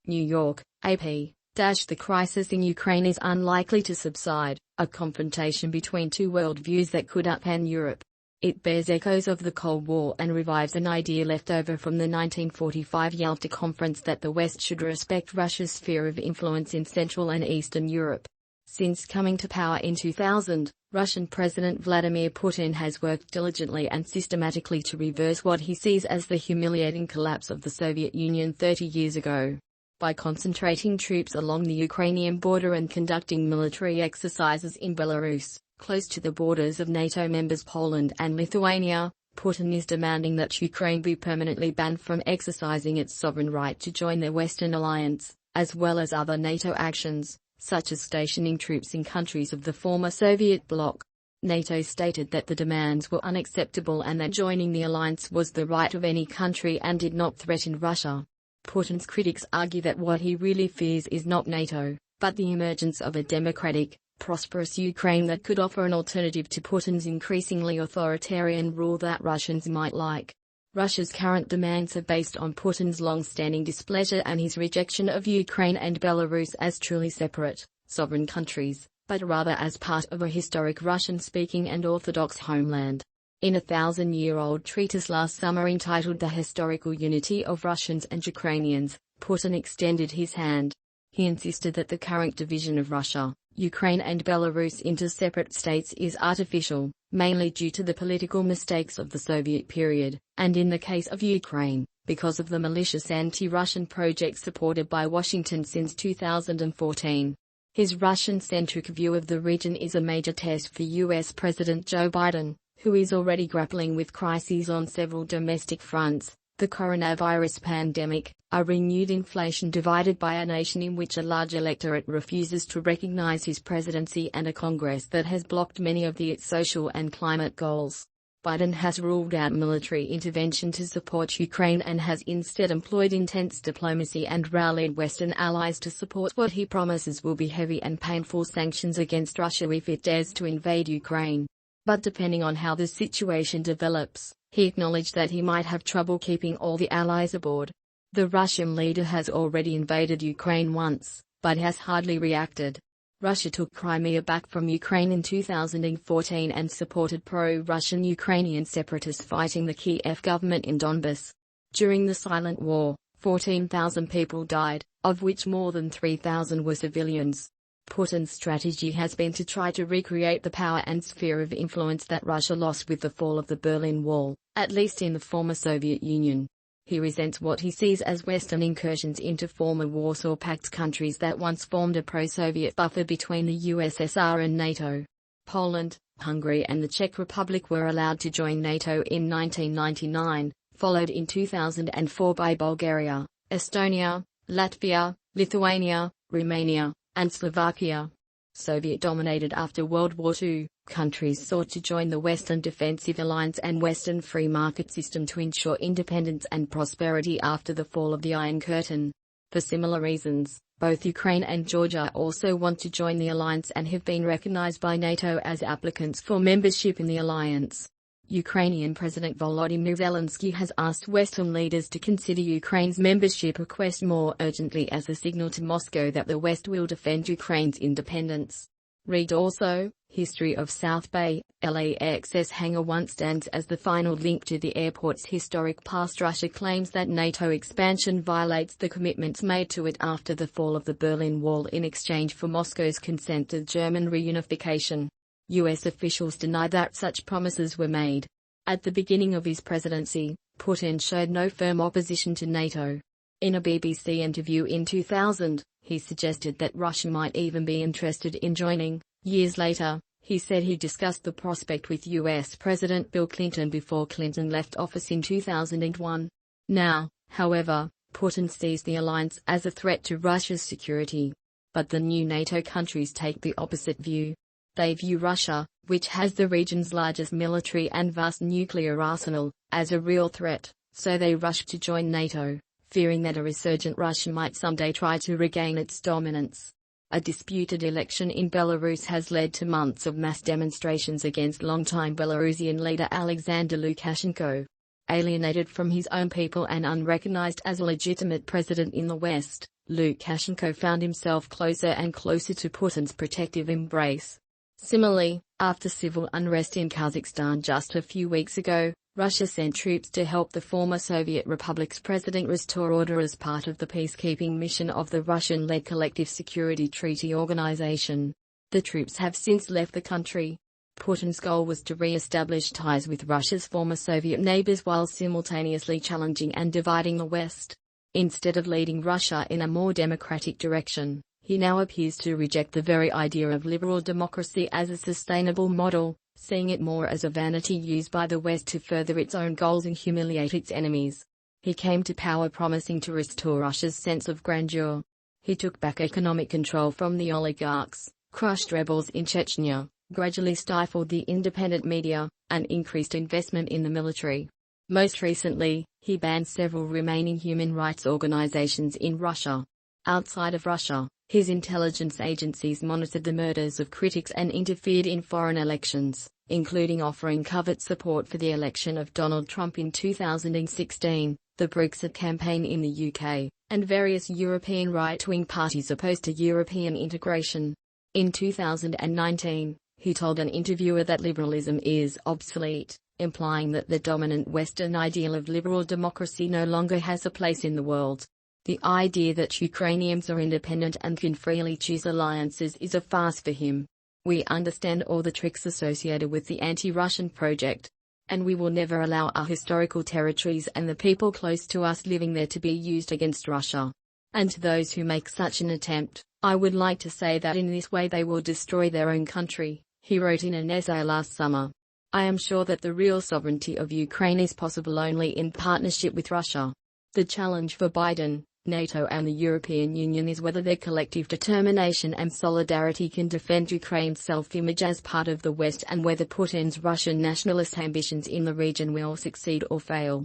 New York, AP. The crisis in Ukraine is unlikely to subside, a confrontation between two worldviews that could upend Europe. It bears echoes of the Cold War and revives an idea left over from the 1945 Yalta Conference that the West should respect Russia's sphere of influence in Central and Eastern Europe. Since coming to power in 2000, Russian President Vladimir Putin has worked diligently and systematically to reverse what he sees as the humiliating collapse of the Soviet Union 30 years ago. By concentrating troops along the Ukrainian border and conducting military exercises in Belarus, close to the borders of NATO members Poland and Lithuania, Putin is demanding that Ukraine be permanently banned from exercising its sovereign right to join the Western alliance, as well as other NATO actions, such as stationing troops in countries of the former Soviet bloc. NATO stated that the demands were unacceptable and that joining the alliance was the right of any country and did not threaten Russia. Putin's critics argue that what he really fears is not NATO, but the emergence of a democratic, prosperous Ukraine that could offer an alternative to Putin's increasingly authoritarian rule that Russians might like. Russia's current demands are based on Putin's long-standing displeasure and his rejection of Ukraine and Belarus as truly separate, sovereign countries, but rather as part of a historic Russian-speaking and Orthodox homeland. In a 1,000-year-old treatise last summer entitled The Historical Unity of Russians and Ukrainians, Putin extended his hand. He insisted that the current division of Russia, Ukraine and Belarus into separate states is artificial, mainly due to the political mistakes of the Soviet period, and in the case of Ukraine, because of the malicious anti-Russian project supported by Washington since 2014. His Russian-centric view of the region is a major test for U.S. President Joe Biden, who is already grappling with crises on several domestic fronts: the coronavirus pandemic, a renewed inflation divided by a nation in which a large electorate refuses to recognize his presidency, and a Congress that has blocked many of its social and climate goals. Biden has ruled out military intervention to support Ukraine and has instead employed intense diplomacy and rallied Western allies to support what he promises will be heavy and painful sanctions against Russia if it dares to invade Ukraine. But depending on how the situation develops, he acknowledged that he might have trouble keeping all the allies aboard. The Russian leader has already invaded Ukraine once, but has hardly reacted. Russia took Crimea back from Ukraine in 2014 and supported pro-Russian Ukrainian separatists fighting the Kiev government in Donbas. During the silent war, 14,000 people died, of which more than 3,000 were civilians. Putin's strategy has been to try to recreate the power and sphere of influence that Russia lost with the fall of the Berlin Wall, at least in the former Soviet Union. He resents what he sees as Western incursions into former Warsaw Pact countries that once formed a pro-Soviet buffer between the USSR and NATO. Poland, Hungary and the Czech Republic were allowed to join NATO in 1999, followed in 2004 by Bulgaria, Estonia, Latvia, Lithuania, Romania, and Slovakia. Soviet-dominated after World War II, countries sought to join the Western Defensive Alliance and Western free market system to ensure independence and prosperity after the fall of the Iron Curtain. For similar reasons, both Ukraine and Georgia also want to join the alliance and have been recognized by NATO as applicants for membership in the alliance. Ukrainian President Volodymyr Zelensky has asked Western leaders to consider Ukraine's membership request more urgently as a signal to Moscow that the West will defend Ukraine's independence. Read also, History of South Bay, LAX's Hangar 1 stands as the final link to the airport's historic past. Russia claims that NATO expansion violates the commitments made to it after the fall of the Berlin Wall in exchange for Moscow's consent to German reunification. U.S. officials deny that such promises were made. At the beginning of his presidency, Putin showed no firm opposition to NATO. In a BBC interview in 2000, he suggested that Russia might even be interested in joining. Years later, he said he discussed the prospect with U.S. President Bill Clinton before Clinton left office in 2001. Now, however, Putin sees the alliance as a threat to Russia's security. But the new NATO countries take the opposite view. They view Russia, which has the region's largest military and vast nuclear arsenal, as a real threat, so they rush to join NATO, fearing that a resurgent Russia might someday try to regain its dominance. A disputed election in Belarus has led to months of mass demonstrations against longtime Belarusian leader Alexander Lukashenko. Alienated from his own people and unrecognized as a legitimate president in the West, Lukashenko found himself closer and closer to Putin's protective embrace. Similarly, after civil unrest in Kazakhstan just a few weeks ago, Russia sent troops to help the former Soviet republic's president restore order as part of the peacekeeping mission of the Russian-led Collective Security Treaty Organization. The troops have since left the country. Putin's goal was to re-establish ties with Russia's former Soviet neighbors while simultaneously challenging and dividing the West. Instead of leading Russia in a more democratic direction, he now appears to reject the very idea of liberal democracy as a sustainable model, seeing it more as a vanity used by the West to further its own goals and humiliate its enemies. He came to power promising to restore Russia's sense of grandeur. He took back economic control from the oligarchs, crushed rebels in Chechnya, gradually stifled the independent media, and increased investment in the military. Most recently, he banned several remaining human rights organizations in Russia. Outside of Russia, his intelligence agencies monitored the murders of critics and interfered in foreign elections, including offering covert support for the election of Donald Trump in 2016, the Brexit campaign in the UK, and various European right-wing parties opposed to European integration. In 2019, he told an interviewer that liberalism is obsolete, implying that the dominant Western ideal of liberal democracy no longer has a place in the world. The idea that Ukrainians are independent and can freely choose alliances is a farce for him. We understand all the tricks associated with the anti-Russian project, and we will never allow our historical territories and the people close to us living there to be used against Russia. And to those who make such an attempt, I would like to say that in this way they will destroy their own country, he wrote in an essay last summer. I am sure that the real sovereignty of Ukraine is possible only in partnership with Russia. The challenge for Biden, NATO and the European Union is whether their collective determination and solidarity can defend Ukraine's self-image as part of the West and whether Putin's Russian nationalist ambitions in the region will succeed or fail.